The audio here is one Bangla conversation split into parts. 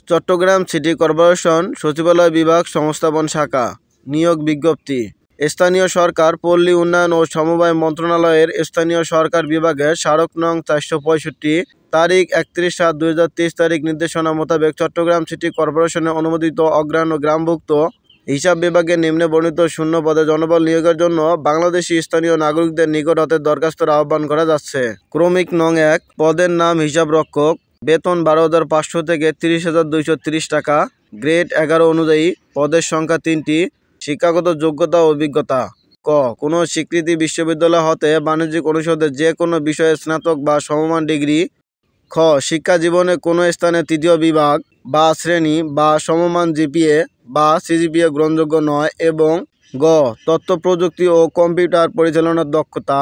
চট্টগ্রাম সিটি কর্পোরেশন সচিবালয় বিভাগ সংস্থাপন শাখা। নিয়োগ বিজ্ঞপ্তি। স্থানীয় সরকার, পল্লী উন্নয়ন ও সমবায় মন্ত্রণালয়ের স্থানীয় সরকার বিভাগের স্মারক নং 465, তারিখ 31/7/2023 তারিখ নির্দেশনা মোতাবেক চট্টগ্রাম সিটি কর্পোরেশনের অনুমোদিত অগ্রাহ্য গ্রামভুক্ত হিসাব বিভাগের নিম্নে বর্ণিত শূন্য পদে জনবল নিয়োগের জন্য বাংলাদেশি স্থানীয় নাগরিকদের নিকট হতে দরখাস্তের আহ্বান করা যাচ্ছে। ক্রমিক নং 1, পদের নাম হিসাবরক্ষক, বেতন 12,500 থেকে 30,230 টাকা, গ্রেড 11 অনুযায়ী, পদের সংখ্যা 3টি। শিক্ষাগত যোগ্যতা ও অভিজ্ঞতা: ক কোনো স্বীকৃতি বিশ্ববিদ্যালয় হতে বাণিজ্যিক অনুষদে যে কোনো বিষয়ে স্নাতক বা সমমান ডিগ্রি। খ শিক্ষা জীবনে কোনো স্থানে তৃতীয় বিভাগ বা শ্রেণী বা সমমান জিপিএ বা সিজিপিএ গ্রহণযোগ্য নয়। এবং গ তথ্য প্রযুক্তি ও কম্পিউটার পরিচালনার দক্ষতা।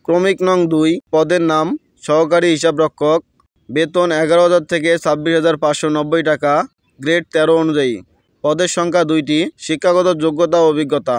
ক্রমিক নং 2, পদের নাম সহকারী হিসাবরক্ষক, বেতন 11,000 থেকে 26,590 টাকা, গ্রেড 13 অনুযায়ী, পদের সংখ্যা 2টি। শিক্ষাগত যোগ্যতা ও অভিজ্ঞতা: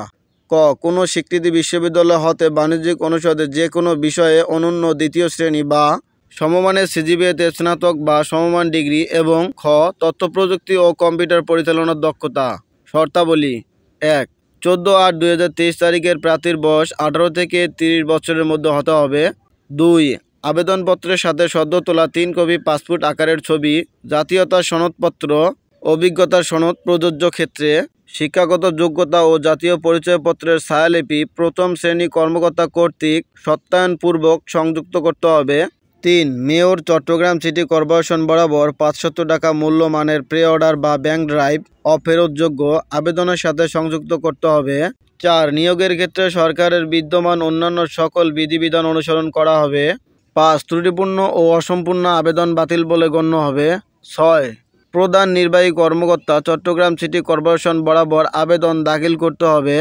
ক কোনো স্বীকৃতি বিশ্ববিদ্যালয় হতে বাণিজ্যিক অনুষদে যে কোনো বিষয়ে অনন্য দ্বিতীয় শ্রেণী বা সমমানের সিজিপিএতে স্নাতক বা সমমান ডিগ্রি। এবং খ তথ্য প্রযুক্তি ও কম্পিউটার পরিচালনার দক্ষতা। শর্তাবলী: 1 14/8/2023 তারিখের প্রার্থীর বয়স 18 থেকে 30 বছরের মধ্যে হতে হবে। 2 আবেদনপত্রের সাথে সদ্য তোলা 3 কপি পাসপোর্ট আকারের ছবি, জাতীয়তার সনদপত্র, অভিজ্ঞতার সনদ প্রযোজ্য ক্ষেত্রে। শিক্ষাগত যোগ্যতা ও জাতীয় পরিচয়পত্রের ছায়ালিপি প্রথম শ্রেণী কর্মকর্তা কর্তৃক সত্যায়নপূর্বক সংযুক্ত করতে হবে। 3 মেয়র, চট্টগ্রাম সিটি কর্পোরেশন বরাবর 500 টাকা মূল্যমানের প্রে অর্ডার বা ব্যাংক ড্রাইভ অফেরতযোগ্য আবেদনের সাথে সংযুক্ত করতে হবে। 4 নিয়োগের ক্ষেত্রে সরকারের বিদ্যমান অন্যান্য সকল বিধিবিধান অনুসরণ করা হবে। 5 ত্রুটিপূর্ণ ও অসম্পূর্ণ আবেদন বাতিল বলে গণ্য হবে। 6 প্রধান নির্বাহী কর্মকর্তা, চট্টগ্রাম সিটি কর্পোরেশন বরাবর আবেদন দাখিল করতে হবে।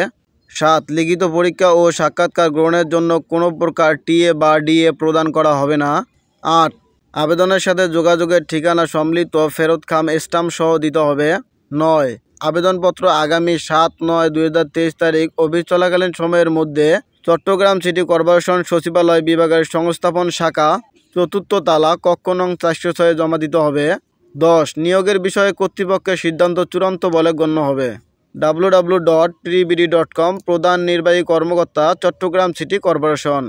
7 লিখিত পরীক্ষা ও সাক্ষাৎকার গ্রহণের জন্য কোনো প্রকার টিএ বা ডিএ প্রদান করা হবে না। 8 আবেদনের সাথে যোগাযোগের ঠিকানা সম্মিলিত ফেরতখাম স্ট্যাম্প সহ দিতে হবে। 9 আবেদনপত্র আগামী 7/9/2023 তারিখ অফিস চলাকালীন সময়ের মধ্যে চট্টগ্রাম সিটি কর্পোরেশন সচিবালয় বিভাগের সংস্থাপন শাখা, 4th তলা, কক্ষ নং 406 জমা দিতে হবে। 10 নিয়োগের বিষয়ে কর্তৃপক্ষের সিদ্ধান্ত চূড়ান্ত বলে গণ্য হবে। www.tribd.com প্রধান নির্বাহী কর্মকর্তা, চট্টগ্রাম সিটি কর্পোরেশন।